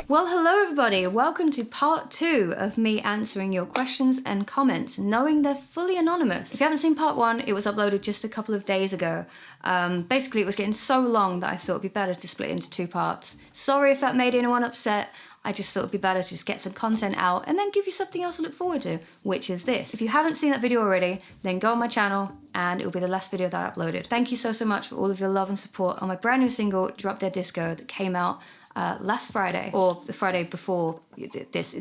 Well, hello everybody, welcome to part 2 of me answering your questions and comments, knowing they're fully anonymous. If you haven't seen part 1, it was uploaded just a couple of days ago. Basically, it was getting so long that I thought it'd be better to split it into 2 parts. Sorry if that made anyone upset. I just thought it'd be better to just get some content out and then give you something else to look forward to, which is this. If you haven't seen that video already, then go on my channel and it will be the last video that I uploaded. Thank you so much for all of your love and support on my brand new single, Drop Dead Disco, that came out last Friday, or the Friday before this,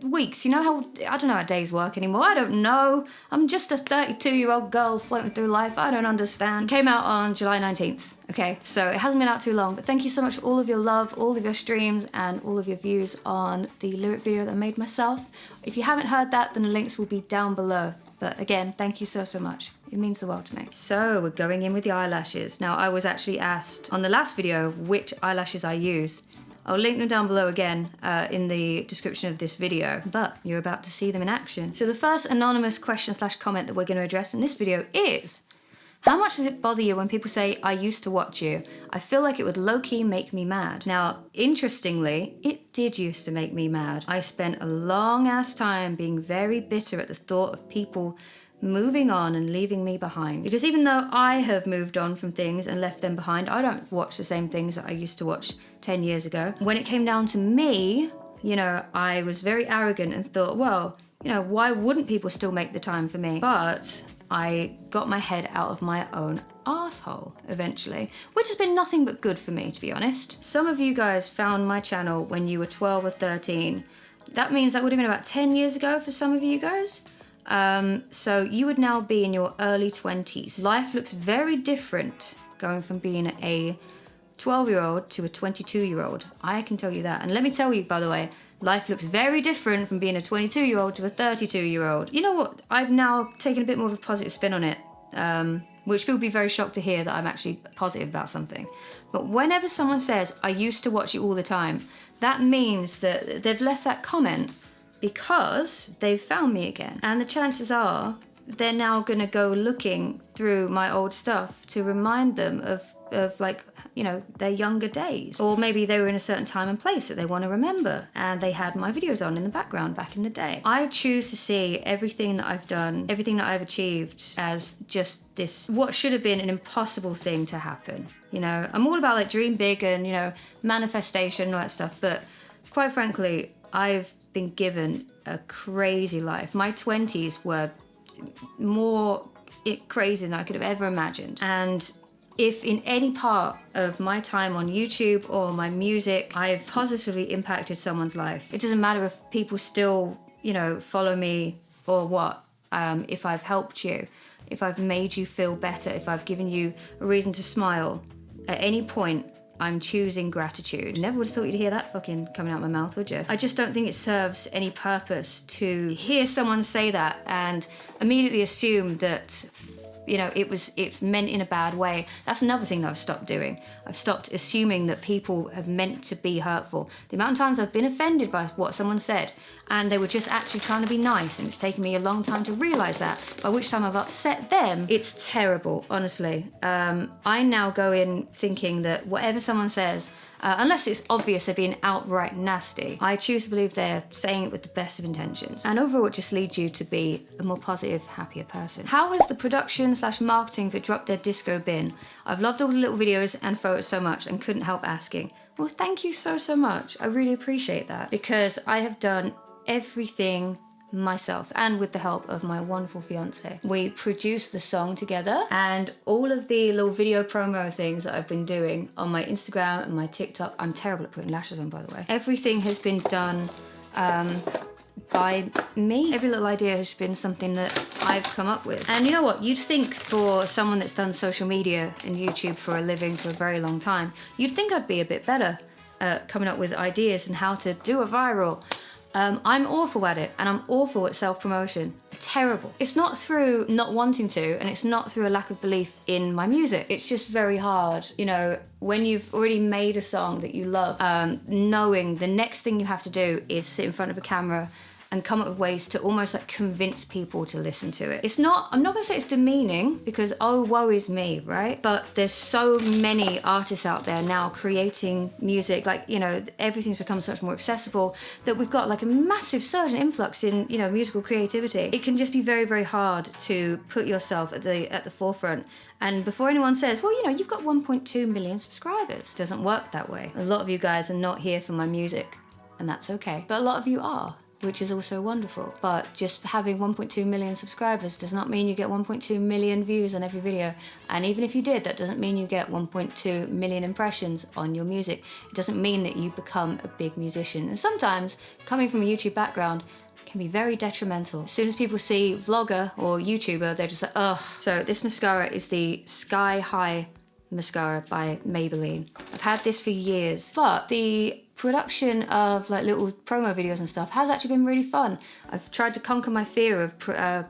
weeks. You know how, I don't know how days work anymore. I don't know. I'm just a 32-year-old girl floating through life. I don't understand. It came out on July 19th, okay? So it hasn't been out too long, but thank you so much for all of your love, all of your streams, and all of your views on the lyric video that I made myself. If you haven't heard that, then the links will be down below. But again, thank you so much. It means the world to me. So we're going in with the eyelashes. Now, I was actually asked on the last video which eyelashes I use. I'll link them down below again in the description of this video, but you're about to see them in action. So the first anonymous question/comment that we're going to address in this video is, how much does it bother you when people say, I used to watch you? I feel like it would low-key make me mad. Now, interestingly, it did used to make me mad. I spent a long-ass time being very bitter at the thought of people moving on and leaving me behind. Because even though I have moved on from things and left them behind, I don't watch the same things that I used to watch 10 years ago. When it came down to me, you know, I was very arrogant and thought, well, you know, why wouldn't people still make the time for me? But I got my head out of my own arsehole eventually, which has been nothing but good for me, to be honest. Some of you guys found my channel when you were 12 or 13. That means that would have been about 10 years ago for some of you guys. So you would now be in your early 20s. Life looks very different going from being a 12-year-old to a 22-year-old. I can tell you that. And let me tell you, by the way, life looks very different from being a 22-year-old to a 32-year-old. You know what? I've now taken a bit more of a positive spin on it, which people will be very shocked to hear that I'm actually positive about something. But whenever someone says, I used to watch you all the time, that means that they've left that comment because they've found me again. And the chances are they're now gonna go looking through my old stuff to remind them of like, you know, their younger days. Or maybe they were in a certain time and place that they want to remember and they had my videos on in the background back in the day. I choose to see everything that I've done, everything that I've achieved as just this, what should have been an impossible thing to happen. You know, I'm all about like dream big and, you know, manifestation and all that stuff, but quite frankly, I've been given a crazy life. My 20s were more crazy than I could have ever imagined. And if in any part of my time on YouTube or my music, I've positively impacted someone's life, it doesn't matter if people still, you know, follow me or what, if I've helped you, if I've made you feel better, if I've given you a reason to smile, at any point, I'm choosing gratitude. Never would have thought you'd hear that fucking coming out my mouth, would you? I just don't think it serves any purpose to hear someone say that and immediately assume that, you know, it's meant in a bad way. That's another thing that I've stopped doing. I've stopped assuming that people have meant to be hurtful. The amount of times I've been offended by what someone said and they were just actually trying to be nice, and it's taken me a long time to realize that, by which time I've upset them. It's terrible, honestly. I now go in thinking that whatever someone says, unless it's obvious they're being outright nasty, I choose to believe they're saying it with the best of intentions. And overall, it just leads you to be a more positive, happier person. How has the production/marketing for Drop Dead Disco been? I've loved all the little videos and photos so much and couldn't help asking. Well, thank you so much. I really appreciate that, because I have done everything myself and with the help of my wonderful fiance. We produced the song together, and all of the little video promo things that I've been doing on my Instagram and my TikTok, I'm terrible at putting lashes on, by the way. Everything has been done by me. Every little idea has been something that I've come up with. And you know what? You'd think for someone that's done social media and YouTube for a living for a very long time, you'd think I'd be a bit better at coming up with ideas and how to do a viral. I'm awful at it, and I'm awful at self-promotion. Terrible. It's not through not wanting to, and it's not through a lack of belief in my music. It's just very hard, you know, when you've already made a song that you love, knowing the next thing you have to do is sit in front of a camera and and come up with ways to almost like convince people to listen to it. It's not, I'm not gonna say it's demeaning because oh, woe is me, right? But there's so many artists out there now creating music, like, you know, everything's become so much more accessible that we've got like a massive surge and influx in, you know, musical creativity. It can just be very, very hard to put yourself at the forefront. And before anyone says, well, you know, you've got 1.2 million subscribers. It doesn't work that way. A lot of you guys are not here for my music, and that's okay. But a lot of you are, which is also wonderful. But just having 1.2 million subscribers does not mean you get 1.2 million views on every video. And even if you did, that doesn't mean you get 1.2 million impressions on your music. It doesn't mean that you become a big musician. And sometimes, coming from a YouTube background, can be very detrimental. As soon as people see vlogger or YouTuber, they're just like, ugh. So this mascara is the Sky High mascara by Maybelline. I've had this for years, but the production of like little promo videos and stuff has actually been really fun. I've tried to conquer my fear of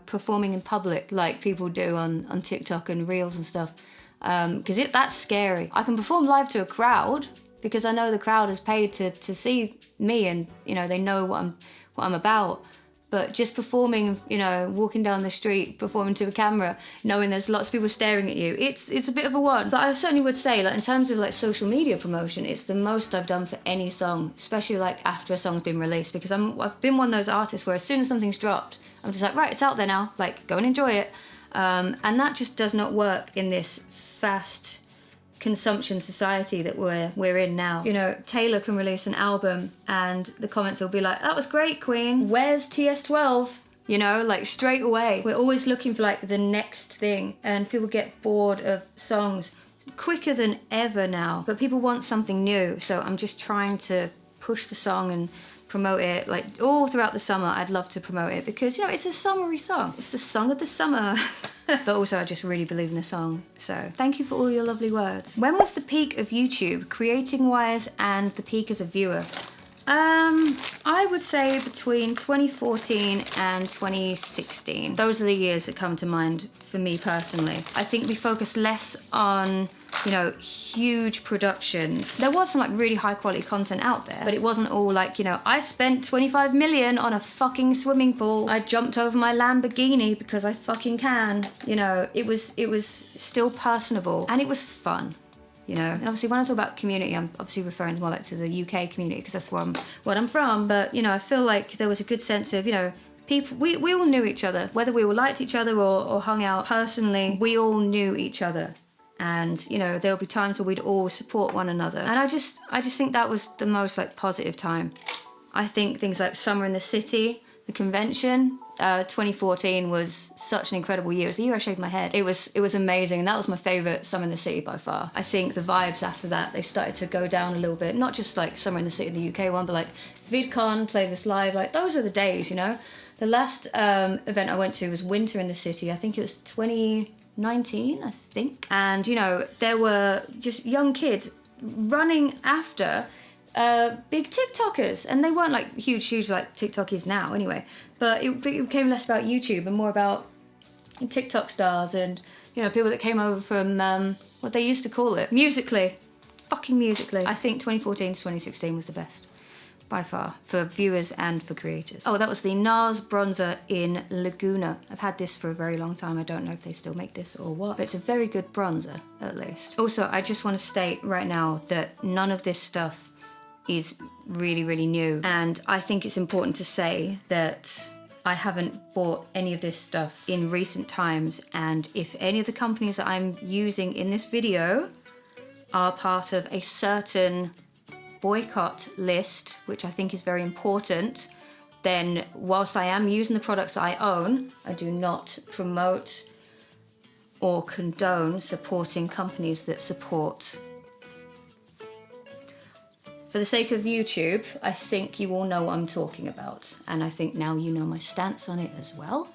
performing in public like people do on TikTok and Reels and stuff, because that's scary. I can perform live to a crowd because I know the crowd is paid to see me, and you know, they know what I'm about. But just performing, you know, walking down the street, performing to a camera, knowing there's lots of people staring at you, it's a bit of a one. But I certainly would say, like, in terms of like social media promotion, it's the most I've done for any song, especially like after a song's been released, because I've been one of those artists where as soon as something's dropped, I'm just like, right, it's out there now, like, go and enjoy it. And that just does not work in this fast consumption society that we're in now. You know, Taylor can release an album and the comments will be like, that was great, Queen, where's TS12? You know, like straight away. We're always looking for like the next thing, and people get bored of songs quicker than ever now, but people want something new. So I'm just trying to push the song and promote it like all throughout the summer. I'd love to promote it because, you know, it's a summery song. It's the song of the summer. But also I just really believe in the song. So thank you for all your lovely words. When was the peak of YouTube, creating wise, and the peak as a viewer? I would say between 2014 and 2016. Those are the years that come to mind for me personally. I think we focused less on, you know, huge productions. There was some like really high quality content out there, but it wasn't all like, you know, I spent 25 million on a fucking swimming pool. I jumped over my Lamborghini because I fucking can. You know, it was still personable and it was fun. You know, and obviously when I talk about community, I'm obviously referring more like to the UK community because that's where I'm from. But, you know, I feel like there was a good sense of, you know, people, we all knew each other, whether we all liked each other or hung out personally, we all knew each other. And, you know, there'll be times where we'd all support one another. And I just think that was the most like positive time. I think things like Summer in the City, the convention, 2014 was such an incredible year. It was the year I shaved my head. It was amazing, and that was my favourite Summer in the City by far. I think the vibes after that, they started to go down a little bit. Not just like Summer in the City, the UK one, but like VidCon, Play This Live, like those are the days, you know? The last event I went to was Winter in the City. I think it was 2019, I think. And, you know, there were just young kids running after big TikTokers, and they weren't like huge like TikTok is now anyway, but it became less about YouTube and more about TikTok stars and, you know, people that came over from what they used to call it, Musically, fucking Musically. I think 2014 to 2016 was the best by far for viewers and for creators. Oh, that was the NARS bronzer in Laguna. I've had this for a very long time. I don't know if they still make this or what, but it's a very good bronzer at least. Also, I just want to state right now that none of this stuff is really new, and I think it's important to say that I haven't bought any of this stuff in recent times, and if any of the companies that I'm using in this video are part of a certain boycott list, which I think is very important, then whilst I am using the products I own, I do not promote or condone supporting companies that support. For the sake of YouTube, I think you all know what I'm talking about, and I think now you know my stance on it as well.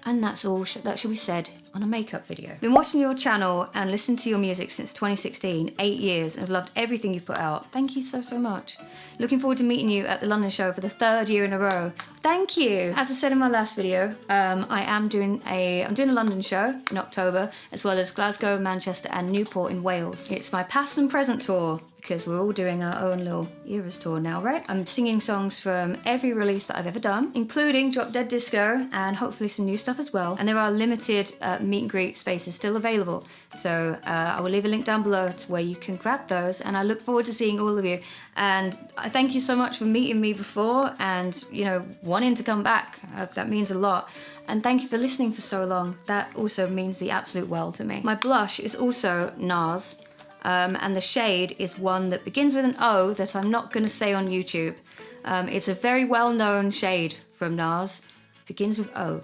And that's all that should be said on a makeup video. Been watching your channel and listened to your music since 2016, 8 years, and I've loved everything you've put out. Thank you so, so much. Looking forward to meeting you at the London show for the 3rd year in a row. Thank you. As I said in my last video, I'm doing a London show in October, as well as Glasgow, Manchester, and Newport in Wales. It's my past and present tour, because we're all doing our own little Eras tour now, right? I'm singing songs from every release that I've ever done, including Drop Dead Disco, and hopefully some new stuff as well. And there are limited meet and greet spaces still available. So I will leave a link down below to where you can grab those, and I look forward to seeing all of you. And I thank you so much for meeting me before and, you know, wanting to come back. That means a lot. And thank you for listening for so long. That also means the absolute world to me. My blush is also NARS. And the shade is one that begins with an O that I'm not going to say on YouTube. It's a very well-known shade from NARS. Begins with O.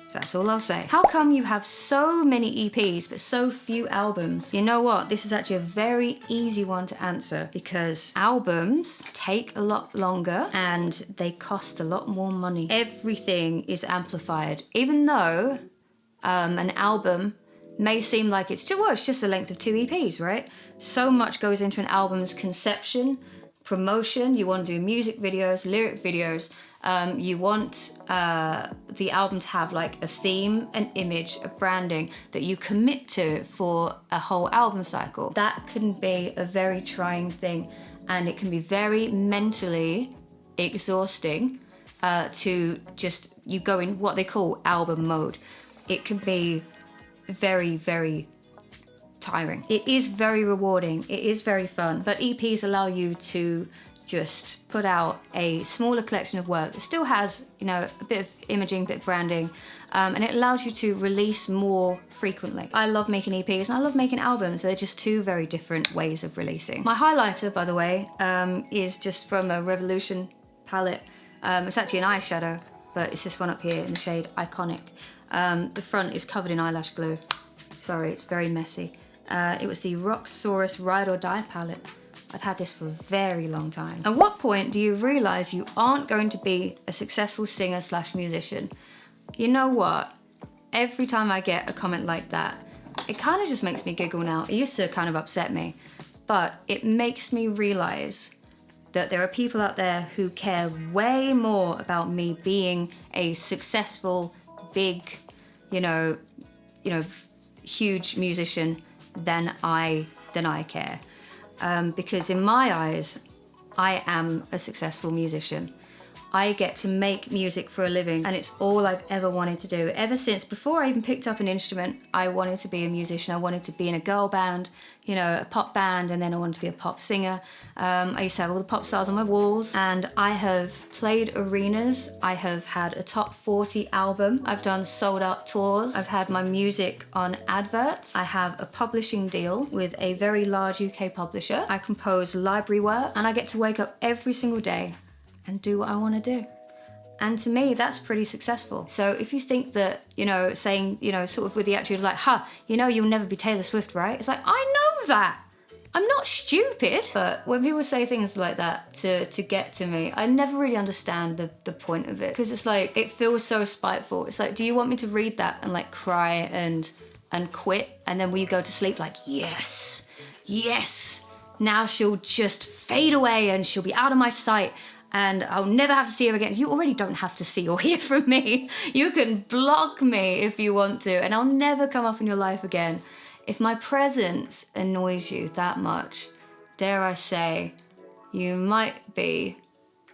So that's all I'll say. How come you have so many EPs but so few albums? You know what? This is actually a very easy one to answer, because albums take a lot longer and they cost a lot more money. Everything is amplified. Even though an album may seem like it's just the length of 2 EPs, right? So much goes into an album's conception, promotion. You want to do music videos, lyric videos. You want the album to have like a theme, an image, a branding that you commit to for a whole album cycle. That can be a very trying thing, and it can be very mentally exhausting to just, you go in what they call album mode. It can be very, very tiring. It is very rewarding, it is very fun, but EPs allow you to just put out a smaller collection of work that still has, you know, a bit of imaging, a bit of branding, and it allows you to release more frequently. I love making EPs and I love making albums. They're just 2 very different ways of releasing. My highlighter, by the way, is just from a Revolution palette. It's actually an eyeshadow, but it's this one up here in the shade Iconic. The front is covered in eyelash glue. Sorry, it's very messy. It was the Roxsaurus Ride or Die palette. I've had this for a very long time. At what point do you realise you aren't going to be a successful singer/musician? You know what? Every time I get a comment like that, it kind of just makes me giggle now. It used to kind of upset me, but it makes me realise that there are people out there who care way more about me being a successful, big, you know, huge musician than I care. Because in my eyes, I am a successful musician. I get to make music for a living, and it's all I've ever wanted to do. Ever since, before I even picked up an instrument, I wanted to be a musician. I wanted to be in a girl band, you know, a pop band, and then I wanted to be a pop singer. I used to have all the pop stars on my walls, and I have played arenas. I have had a top 40 album. I've done sold out tours. I've had my music on adverts. I have a publishing deal with a very large UK publisher. I compose library work, and I get to wake up every single day and do what I want to do. And to me, that's pretty successful. So if you think that, you know, saying, you know, sort of with the attitude like, you know, you'll never be Taylor Swift, right? It's like, I know that. I'm not stupid. But when people say things like that to get to me, I never really understand the point of it. Because it's like, it feels so spiteful. It's like, do you want me to read that and like cry and quit? And then will you go to sleep like, yes, now she'll just fade away and she'll be out of my sight, and I'll never have to see her again. You already don't have to see or hear from me. You can block me if you want to, and I'll never come up in your life again. If my presence annoys you that much, dare I say, you might be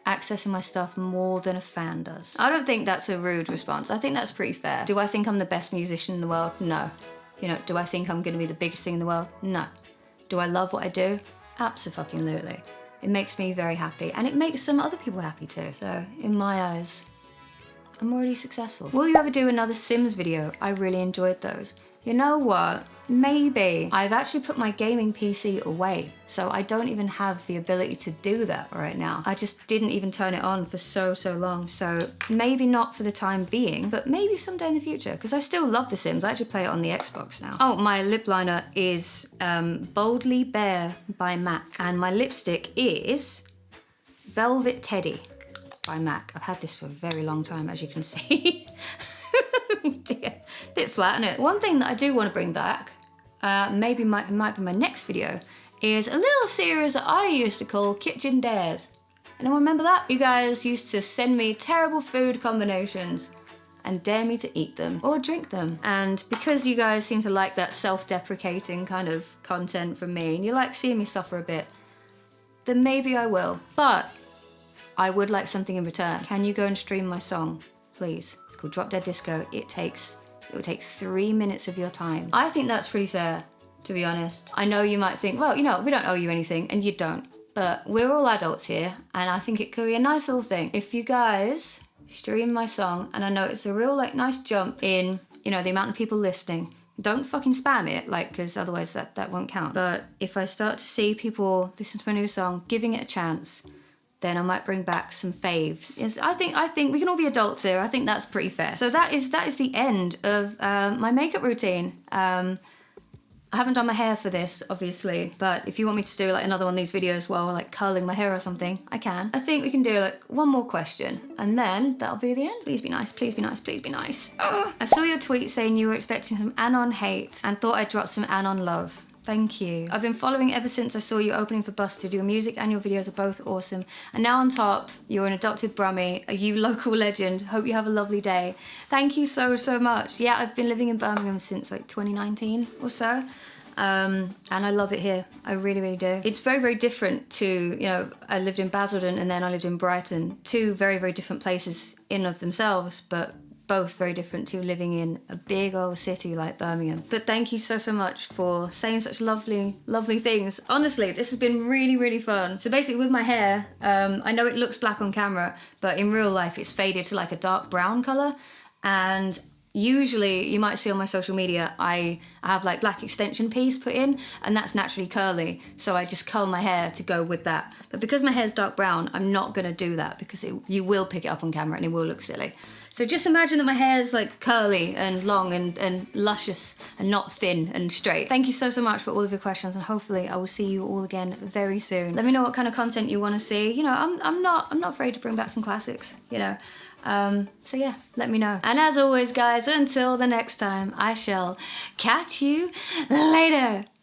accessing my stuff more than a fan does. I don't think that's a rude response. I think that's pretty fair. Do I think I'm the best musician in the world? No. You know, do I think I'm gonna be the biggest thing in the world? No. Do I love what I do? Absolutely. It makes me very happy, and it makes some other people happy too. So in my eyes, I'm already successful. Will you ever do another Sims video? I really enjoyed those. You know what? Maybe. I've actually put my gaming PC away, so I don't even have the ability to do that right now. I just didn't even turn it on for so long. So maybe not for the time being, but maybe someday in the future, because I still love The Sims. I actually play it on the Xbox now. Oh, my lip liner is Boldly Bare by MAC, and my lipstick is Velvet Teddy by MAC. I've had this for a very long time, as you can see. Dear. Bit flat, isn't it? One thing that I do want to bring back, maybe might be my next video, is a little series that I used to call Kitchen Dares. Anyone remember that? You guys used to send me terrible food combinations and dare me to eat them or drink them. And because you guys seem to like that self-deprecating kind of content from me, and you like seeing me suffer a bit, then maybe I will. But I would like something in return. Can you go and stream my song, please? It's called Drop Dead Disco. It will take 3 minutes of your time. I think that's pretty fair, to be honest. I know you might think, well, you know, we don't owe you anything, and you don't. But we're all adults here, and I think it could be a nice little thing. If you guys stream my song, and I know it's a real, like, nice jump in, you know, the amount of people listening. Don't fucking spam it, like, because otherwise that won't count. But if I start to see people listen to a new song, giving it a chance, then I might bring back some faves. Yes, I think we can all be adults here. I think that's pretty fair. So that is the end of my makeup routine. I haven't done my hair for this, obviously, but if you want me to do like another one of these videos while like curling my hair or something, I can. I think we can do like one more question, and then that'll be the end. Please be nice, please be nice, please be nice. Oh. I saw your tweet saying you were expecting some ANON hate and thought I'd drop some ANON love. Thank you. I've been following ever since I saw you opening for Busted. Your music and your videos are both awesome. And now on top, you're an adopted Brummie, a you local legend. Hope you have a lovely day. Thank you so, so much. Yeah, I've been living in Birmingham since like 2019 or so. And I love it here. I really, really do. It's very, very different to, you know, I lived in Basildon and then I lived in Brighton. Two very, very different places in of themselves, but both very different to living in a big old city like Birmingham. But thank you so, so much for saying such lovely, lovely things. Honestly, this has been really, really fun. So basically with my hair, I know it looks black on camera, but in real life it's faded to like a dark brown color. And usually you might see on my social media, I have like black extension piece put in, and that's naturally curly. So I just curl my hair to go with that. But because my hair's dark brown, I'm not gonna do that because you will pick it up on camera and it will look silly. So just imagine that my hair's like curly and long and luscious and not thin and straight. Thank you so, so much for all of your questions, and hopefully I will see you all again very soon. Let me know what kind of content you wanna see. You know, I'm not afraid to bring back some classics, you know. So yeah, let me know. And as always, guys, until the next time, I shall catch you later.